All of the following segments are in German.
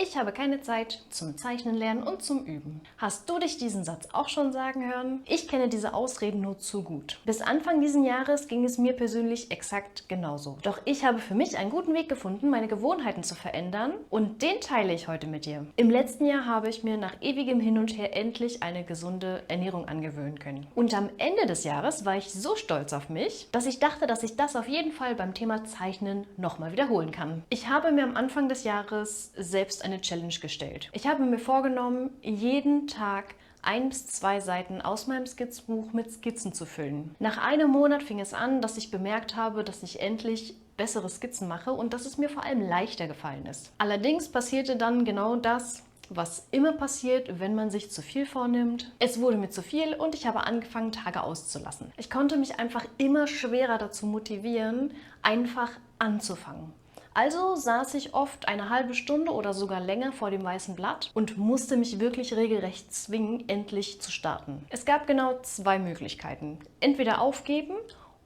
Ich habe keine Zeit zum Zeichnen lernen und zum Üben. Hast du dich diesen Satz auch schon sagen hören? Ich kenne diese Ausreden nur zu gut. Bis Anfang diesen Jahres ging es mir persönlich exakt genauso. Doch ich habe für mich einen guten Weg gefunden, meine Gewohnheiten zu verändern und den teile ich heute mit dir. Im letzten Jahr habe ich mir nach ewigem Hin und Her endlich eine gesunde Ernährung angewöhnen können. Und am Ende des Jahres war ich so stolz auf mich, dass ich dachte, dass ich das auf jeden Fall beim Thema Zeichnen nochmal wiederholen kann. Ich habe mir am Anfang des Jahres selbst eine Challenge gestellt. Ich habe mir vorgenommen, jeden Tag 1 bis 2 Seiten aus meinem Skizzenbuch mit Skizzen zu füllen. Nach einem Monat fing es an, dass ich bemerkt habe, dass ich endlich bessere Skizzen mache und dass es mir vor allem leichter gefallen ist. Allerdings passierte dann genau das, was immer passiert, wenn man sich zu viel vornimmt. Es wurde mir zu viel und ich habe angefangen, Tage auszulassen. Ich konnte mich einfach immer schwerer dazu motivieren, einfach anzufangen. Also saß ich oft eine halbe Stunde oder sogar länger vor dem weißen Blatt und musste mich wirklich regelrecht zwingen, endlich zu starten. Es gab genau 2 Möglichkeiten. Entweder aufgeben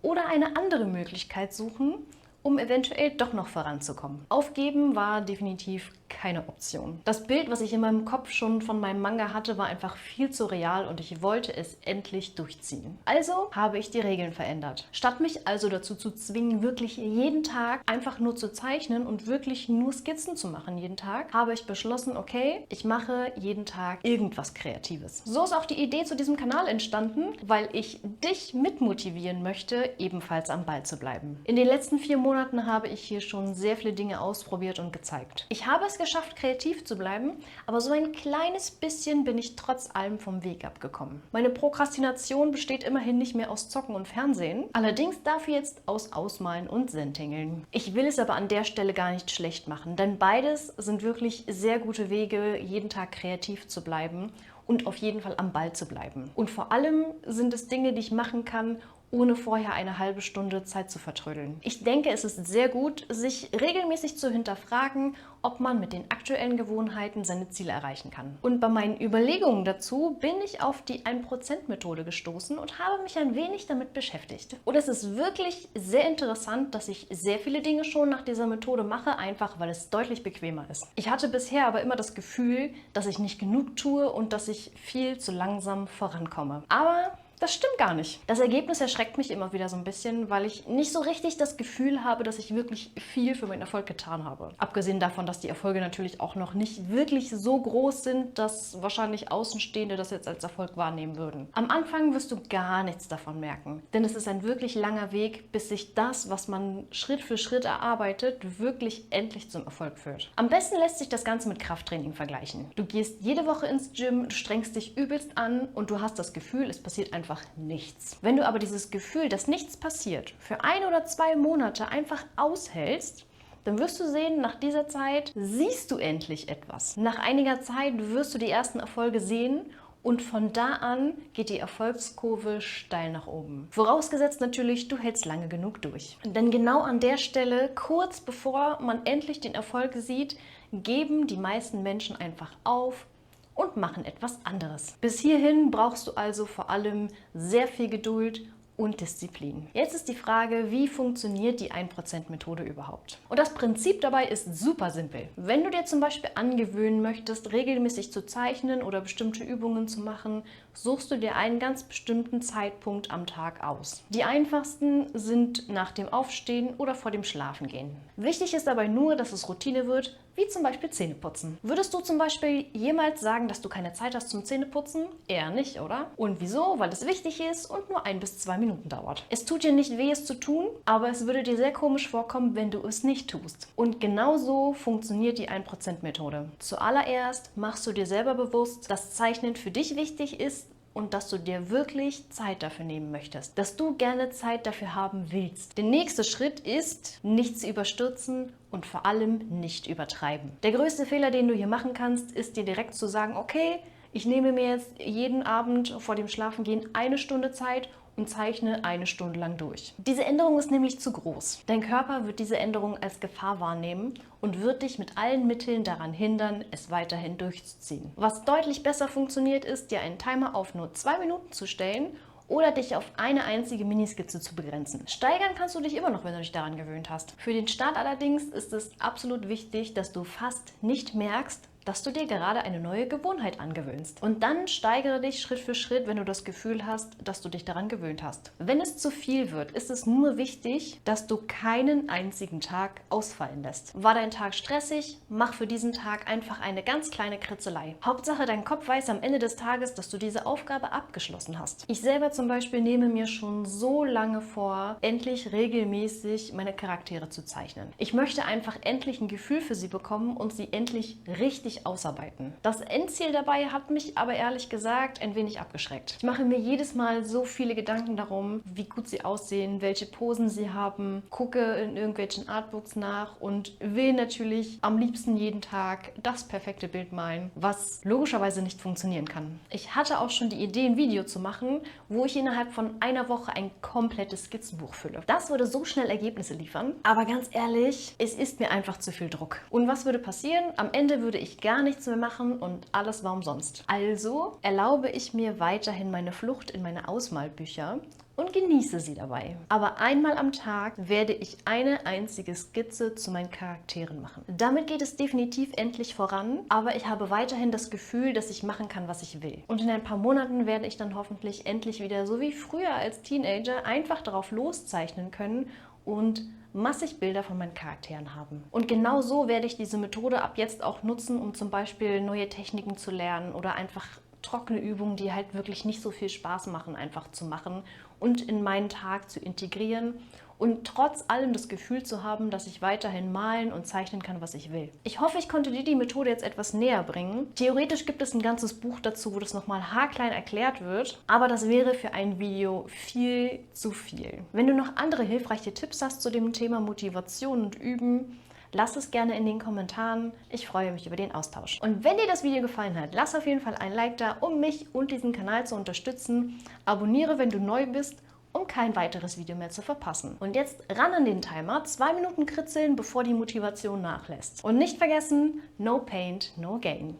oder eine andere Möglichkeit suchen, um eventuell doch noch voranzukommen. Aufgeben war definitiv keine Option. Das Bild, was ich in meinem Kopf schon von meinem Manga hatte, war einfach viel zu real und ich wollte es endlich durchziehen. Also habe ich die Regeln verändert. Statt mich also dazu zu zwingen, wirklich jeden Tag einfach nur zu zeichnen und wirklich nur Skizzen zu machen jeden Tag, habe ich beschlossen, okay, ich mache jeden Tag irgendwas Kreatives. So ist auch die Idee zu diesem Kanal entstanden, weil ich dich mitmotivieren möchte, ebenfalls am Ball zu bleiben. In den letzten 4 Monaten habe ich hier schon sehr viele Dinge ausprobiert und gezeigt. Ich habe es geschafft, kreativ zu bleiben, aber so ein kleines bisschen bin ich trotz allem vom Weg abgekommen. Meine Prokrastination besteht immerhin nicht mehr aus Zocken und Fernsehen, allerdings dafür jetzt aus Ausmalen und Sentingeln. Ich will es aber an der Stelle gar nicht schlecht machen, denn beides sind wirklich sehr gute Wege, jeden Tag kreativ zu bleiben und auf jeden Fall am Ball zu bleiben. Und vor allem sind es Dinge, die ich machen kann, ohne vorher eine halbe Stunde Zeit zu vertrödeln. Ich denke, es ist sehr gut, sich regelmäßig zu hinterfragen, ob man mit den aktuellen Gewohnheiten seine Ziele erreichen kann. Und bei meinen Überlegungen dazu bin ich auf die 1%-Methode gestoßen und habe mich ein wenig damit beschäftigt. Und es ist wirklich sehr interessant, dass ich sehr viele Dinge schon nach dieser Methode mache, einfach weil es deutlich bequemer ist. Ich hatte bisher aber immer das Gefühl, dass ich nicht genug tue und dass ich viel zu langsam vorankomme. Aber das stimmt gar nicht. Das Ergebnis erschreckt mich immer wieder so ein bisschen, weil ich nicht so richtig das Gefühl habe, dass ich wirklich viel für meinen Erfolg getan habe. Abgesehen davon, dass die Erfolge natürlich auch noch nicht wirklich so groß sind, dass wahrscheinlich Außenstehende das jetzt als Erfolg wahrnehmen würden. Am Anfang wirst du gar nichts davon merken, denn es ist ein wirklich langer Weg, bis sich das, was man Schritt für Schritt erarbeitet, wirklich endlich zum Erfolg führt. Am besten lässt sich das Ganze mit Krafttraining vergleichen. Du gehst jede Woche ins Gym, du strengst dich übelst an und du hast das Gefühl, es passiert einfach nichts. Wenn du aber dieses Gefühl, dass nichts passiert, für 1 oder 2 Monate einfach aushältst, dann wirst du sehen, nach dieser Zeit siehst du endlich etwas. Nach einiger Zeit wirst du die ersten Erfolge sehen und von da an geht die Erfolgskurve steil nach oben. Vorausgesetzt natürlich, du hältst lange genug durch. Denn genau an der Stelle, kurz bevor man endlich den Erfolg sieht, geben die meisten Menschen einfach auf und machen etwas anderes. Bis hierhin brauchst du also vor allem sehr viel Geduld und Disziplin. Jetzt ist die Frage, wie funktioniert die 1%-Methode überhaupt? Und das Prinzip dabei ist super simpel. Wenn du dir zum Beispiel angewöhnen möchtest, regelmäßig zu zeichnen oder bestimmte Übungen zu machen, suchst du dir einen ganz bestimmten Zeitpunkt am Tag aus. Die einfachsten sind nach dem Aufstehen oder vor dem Schlafengehen. Wichtig ist dabei nur, dass es Routine wird, wie zum Beispiel Zähneputzen. Würdest du zum Beispiel jemals sagen, dass du keine Zeit hast zum Zähneputzen? Eher nicht, oder? Und wieso? Weil es wichtig ist und nur 1 bis 2 Minuten dauert. Es tut dir nicht weh, es zu tun, aber es würde dir sehr komisch vorkommen, wenn du es nicht tust. Und genau so funktioniert die 1%-Methode. Zuallererst machst du dir selber bewusst, dass Zeichnen für dich wichtig ist und dass du dir wirklich Zeit dafür nehmen möchtest, dass du gerne Zeit dafür haben willst. Der nächste Schritt ist, nichts überstürzen und vor allem nicht übertreiben. Der größte Fehler, den du hier machen kannst, ist dir direkt zu sagen, okay, ich nehme mir jetzt jeden Abend vor dem Schlafengehen 1 Stunde Zeit und zeichne 1 Stunde lang durch. Diese Änderung ist nämlich zu groß. Dein Körper wird diese Änderung als Gefahr wahrnehmen und wird dich mit allen Mitteln daran hindern, es weiterhin durchzuziehen. Was deutlich besser funktioniert, ist, dir einen Timer auf nur 2 Minuten zu stellen oder dich auf eine einzige Miniskizze zu begrenzen. Steigern kannst du dich immer noch, wenn du dich daran gewöhnt hast. Für den Start allerdings ist es absolut wichtig, dass du fast nicht merkst, dass du dir gerade eine neue Gewohnheit angewöhnst. Und dann steigere dich Schritt für Schritt, wenn du das Gefühl hast, dass du dich daran gewöhnt hast. Wenn es zu viel wird, ist es nur wichtig, dass du keinen einzigen Tag ausfallen lässt. War dein Tag stressig? Mach für diesen Tag einfach eine ganz kleine Kritzelei. Hauptsache, dein Kopf weiß am Ende des Tages, dass du diese Aufgabe abgeschlossen hast. Ich selber zum Beispiel nehme mir schon so lange vor, endlich regelmäßig meine Charaktere zu zeichnen. Ich möchte einfach endlich ein Gefühl für sie bekommen und sie endlich richtig ausarbeiten. Das Endziel dabei hat mich aber ehrlich gesagt ein wenig abgeschreckt. Ich mache mir jedes Mal so viele Gedanken darum, wie gut sie aussehen, welche Posen sie haben, gucke in irgendwelchen Artbooks nach und will natürlich am liebsten jeden Tag das perfekte Bild malen, was logischerweise nicht funktionieren kann. Ich hatte auch schon die Idee, ein Video zu machen, wo ich innerhalb von einer Woche ein komplettes Skizzenbuch fülle. Das würde so schnell Ergebnisse liefern, aber ganz ehrlich, es ist mir einfach zu viel Druck. Und was würde passieren? Am Ende würde ich gar nichts mehr machen und alles war umsonst. Also erlaube ich mir weiterhin meine Flucht in meine Ausmalbücher und genieße sie dabei. Aber einmal am Tag werde ich eine einzige Skizze zu meinen Charakteren machen. Damit geht es definitiv endlich voran, aber ich habe weiterhin das Gefühl, dass ich machen kann, was ich will. Und in ein paar Monaten werde ich dann hoffentlich endlich wieder, so wie früher als Teenager, einfach darauf loszeichnen können und massig Bilder von meinen Charakteren haben. Und genau so werde ich diese Methode ab jetzt auch nutzen, um zum Beispiel neue Techniken zu lernen oder einfach trockene Übungen, die halt wirklich nicht so viel Spaß machen, einfach zu machen und in meinen Tag zu integrieren und trotz allem das Gefühl zu haben, dass ich weiterhin malen und zeichnen kann, was ich will. Ich hoffe, ich konnte dir die Methode jetzt etwas näher bringen. Theoretisch gibt es ein ganzes Buch dazu, wo das nochmal haarklein erklärt wird, aber das wäre für ein Video viel zu viel. Wenn du noch andere hilfreiche Tipps hast zu dem Thema Motivation und Üben, lass es gerne in den Kommentaren. Ich freue mich über den Austausch. Und wenn dir das Video gefallen hat, lass auf jeden Fall ein Like da, um mich und diesen Kanal zu unterstützen. Abonniere, wenn du neu bist, um kein weiteres Video mehr zu verpassen. Und jetzt ran an den Timer, 2 Minuten kritzeln, bevor die Motivation nachlässt. Und nicht vergessen, no paint, no gain.